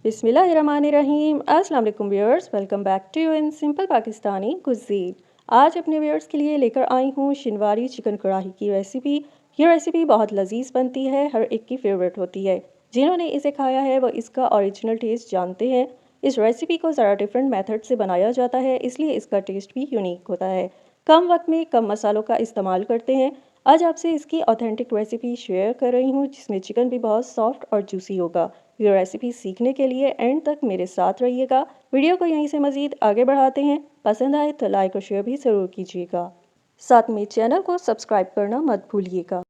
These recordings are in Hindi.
बिस्मिल्लाहिर्रहमानिर्रहीम। अस्सलाम वालेकुम viewers, welcome back to in simple Pakistani cuisine. आज अपने व्यूअर्स के लिए लेकर आई हूँ शिनवारी चिकन कढ़ाई की रेसिपी। ये रेसिपी बहुत लजीज बनती है, हर एक की फेवरेट होती है। जिन्होंने इसे खाया है वो इसका ओरिजिनल टेस्ट जानते हैं। इस रेसिपी को ज़रा डिफरेंट मेथड से बनाया जाता है, इसलिए इसका टेस्ट भी यूनिक होता है। कम वक्त में कम मसालों का इस्तेमाल करते हैं। आज आपसे इसकी ऑथेंटिक रेसिपी शेयर कर रही हूँ, जिसमें चिकन भी बहुत सॉफ्ट और जूसी होगा। ये रेसिपी सीखने के लिए एंड तक मेरे साथ रहिएगा। वीडियो को यहीं से मज़ीद आगे बढ़ाते हैं। पसंद आए तो लाइक और शेयर भी ज़रूर कीजिएगा। साथ में चैनल को सब्सक्राइब करना मत भूलिएगा।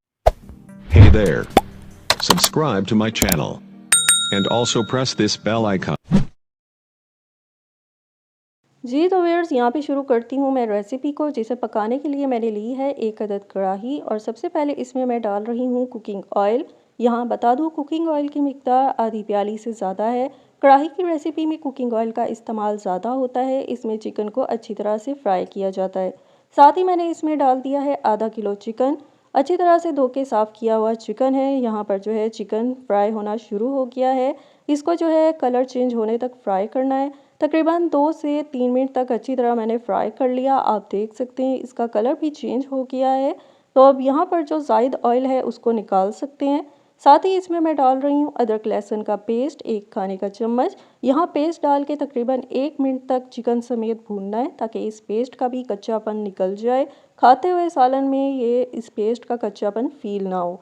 Hey there. Subscribe to my channel. And also press this bell icon. जी तो व्यूअर्स, यहाँ पे शुरू करती हूँ मैं रेसिपी को, जिसे पकाने के लिए मैंने ली है 1 अदद कढ़ाई और सबसे पहले इसमें मैं डाल रही हूँ कुकिंग ऑयल। यहाँ बता दूँ, कुकिंग ऑयल की मिकदार आधी प्याली से ज़्यादा है। कढ़ाई की रेसिपी में कुकिंग ऑयल का इस्तेमाल ज़्यादा होता है, इसमें चिकन को अच्छी तरह से फ्राई किया जाता है। साथ ही मैंने इसमें डाल दिया है आधा किलो चिकन। अच्छी तरह से धो के साफ़ किया हुआ चिकन है। यहाँ पर जो है चिकन फ्राई होना शुरू हो गया है। इसको जो है कलर चेंज होने तक फ्राई करना है। तकरीबन 2 से 3 मिनट तक अच्छी तरह मैंने फ्राई कर लिया। आप देख सकते हैं इसका कलर भी चेंज हो गया है। तो अब यहाँ पर जो ज़ायद ऑयल है उसको निकाल सकते हैं। साथ ही इसमें मैं डाल रही हूँ अदरक लहसुन का पेस्ट 1 खाने का चम्मच। यहाँ पेस्ट डाल के तकरीबन 1 मिनट तक चिकन समेत भूनना है, ताकि इस पेस्ट का भी कच्चापन निकल जाए। खाते हुए सालन में ये इस पेस्ट का कच्चापन फील ना हो।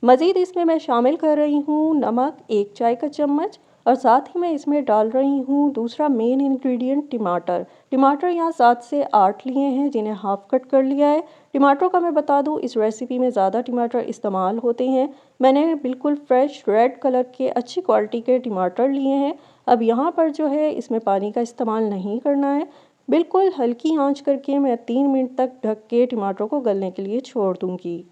मज़ीद इसमें मैं शामिल कर रही हूँ नमक 1 चाय का चम्मच और साथ ही मैं इसमें डाल रही हूँ दूसरा मेन इंग्रेडिएंट टमाटर। टमाटर यहाँ 7 से 8 लिए हैं, जिन्हें हाफ कट कर लिया है। टमाटरों का मैं बता दूँ, इस रेसिपी में ज़्यादा टमाटर इस्तेमाल होते हैं। मैंने बिल्कुल फ्रेश रेड कलर के अच्छी क्वालिटी के टमाटर लिए हैं। अब यहाँ पर जो है इसमें पानी का इस्तेमाल नहीं करना है। बिल्कुल हल्की आँच करके मैं 3 मिनट तक ढक के टमाटरों को गलने के लिए छोड़ दूँगी।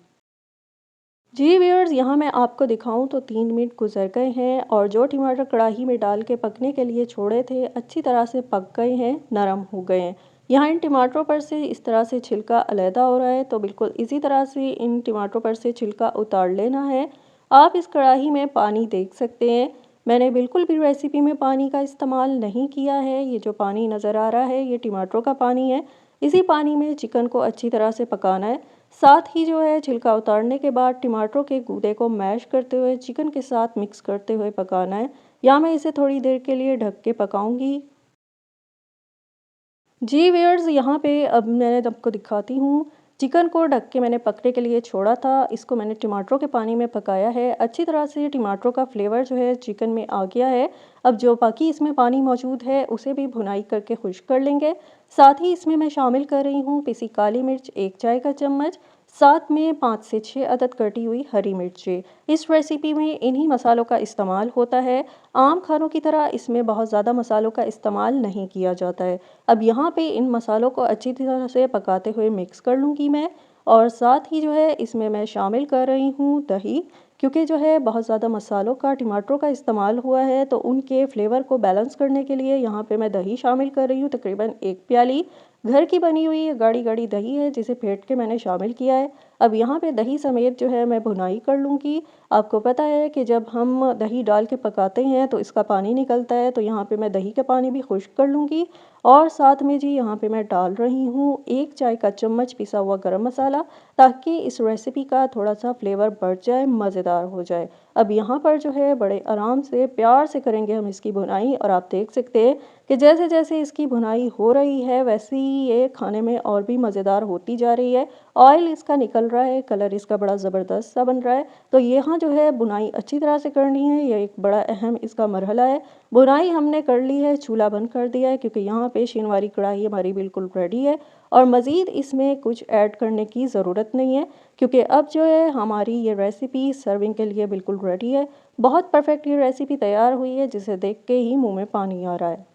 जी व्यूअर्स, यहाँ मैं आपको दिखाऊं तो 3 मिनट गुजर गए हैं और जो टमाटर कढ़ाई में डाल के पकने के लिए छोड़े थे अच्छी तरह से पक गए हैं, नरम हो गए हैं। यहाँ इन टमाटरों पर से इस तरह से छिलका अलहदा हो रहा है, तो बिल्कुल इसी तरह से इन टमाटरों पर से छिलका उतार लेना है। आप इस कढ़ाई में पानी देख सकते हैं। मैंने बिल्कुल भी रेसिपी में पानी का इस्तेमाल नहीं किया है। ये जो पानी नज़र आ रहा है ये टमाटरों का पानी है। इसी पानी में चिकन को अच्छी तरह से पकाना है। साथ ही जो है छिलका उतारने के बाद टमाटरों के गूदे को मैश करते हुए चिकन के साथ मिक्स करते हुए पकाना है। या मैं इसे थोड़ी देर के लिए ढक के पकाऊंगी। जी व्यूअर्स, यहाँ पे अब मैं आपको दिखाती हूँ। चिकन को ढक के मैंने पकने के लिए छोड़ा था। इसको मैंने टमाटरों के पानी में पकाया है। अच्छी तरह से टमाटरों का फ्लेवर जो है चिकन में आ गया है। अब जो बाकी इसमें पानी मौजूद है उसे भी भुनाई करके खुश्क कर लेंगे। साथ ही इसमें मैं शामिल कर रही हूँ पिसी काली मिर्च 1 चाय का चम्मच। साथ में 5 से 6 अदद कटी हुई हरी मिर्चें। इस रेसिपी में इन्हीं मसालों का इस्तेमाल होता है। आम खानों की तरह इसमें बहुत ज़्यादा मसालों का इस्तेमाल नहीं किया जाता है। अब यहाँ पे इन मसालों को अच्छी तरह से पकाते हुए मिक्स कर लूँगी मैं। और साथ ही जो है इसमें मैं शामिल कर रही हूँ दही, क्योंकि जो है बहुत ज़्यादा मसालों का टमाटरों का इस्तेमाल हुआ है, तो उनके फ्लेवर को बैलेंस करने के लिए यहाँ पे मैं दही शामिल कर रही हूँ। तकरीबन 1 प्याली घर की बनी हुई गाढ़ी गाढ़ी दही है, जिसे फेंट के मैंने शामिल किया है। अब यहाँ पे दही समेत जो है मैं भुनाई कर लूँगी। आपको पता है कि जब हम दही डाल के पकाते हैं तो इसका पानी निकलता है, तो यहाँ पे मैं दही का पानी भी खुश्क कर लूँगी। और साथ में जी यहाँ पे मैं डाल रही हूँ 1 चाय का चम्मच पिसा हुआ गरम मसाला, ताकि इस रेसिपी का थोड़ा सा फ्लेवर बढ़ जाए, मज़ेदार हो जाए। अब यहाँ पर जो है बड़े आराम से प्यार से करेंगे हम इसकी भुनाई, और आप देख सकते हैं कि जैसे जैसे इसकी भुनाई हो रही है वैसे ही ये खाने में और भी मज़ेदार होती जा रही है। ऑयल इसका निकल रहा है, कलर इसका बड़ा ज़बरदस्त सा बन रहा है। तो यहाँ जो है बुनाई अच्छी तरह से करनी है, यह एक बड़ा अहम इसका मरहला है। बुनाई हमने कर ली है, चूल्हा बंद कर दिया है, क्योंकि यहाँ पे शिनवारी कढ़ाई हमारी बिल्कुल रेडी है और मज़ीद इसमें कुछ ऐड करने की ज़रूरत नहीं है, क्योंकि अब जो है हमारी ये रेसिपी सर्विंग के लिए बिल्कुल रेडी है। बहुत परफेक्ट ये रेसिपी तैयार हुई है, जिसे देख के ही मुँह में पानी आ रहा है।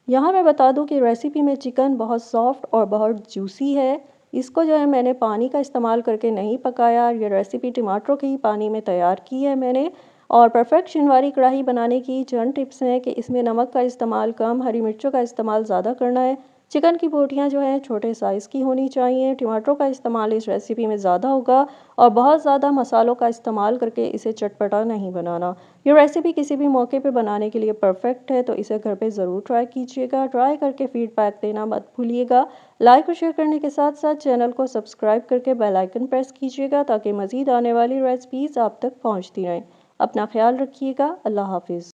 यहाँ मैं बता दूं कि रेसिपी में चिकन बहुत सॉफ्ट और बहुत जूसी है। इसको जो है मैंने पानी का इस्तेमाल करके नहीं पकाया। ये रेसिपी टमाटरों के ही पानी में तैयार की है मैंने। और परफेक्ट शिनवारी कढ़ाई बनाने की चंद टिप्स हैं कि इसमें नमक का इस्तेमाल कम, हरी मिर्चों का इस्तेमाल ज़्यादा करना है। चिकन की बोटियाँ जो हैं छोटे साइज़ की होनी चाहिए। टमाटरों का इस्तेमाल इस रेसिपी में ज़्यादा होगा और बहुत ज़्यादा मसालों का इस्तेमाल करके इसे चटपटा नहीं बनाना। ये रेसिपी किसी भी मौके पे बनाने के लिए परफेक्ट है, तो इसे घर पे ज़रूर ट्राई कीजिएगा। ट्राई करके फीडबैक देना मत भूलिएगा। लाइक और शेयर करने के साथ साथ चैनल को सब्सक्राइब करके बेल आइकन प्रेस कीजिएगा ताकि मज़ीद आने वाली रेसिपीज़ आप तक पहुँचती रहें। अपना ख्याल रखिएगा। अल्लाह हाफिज़।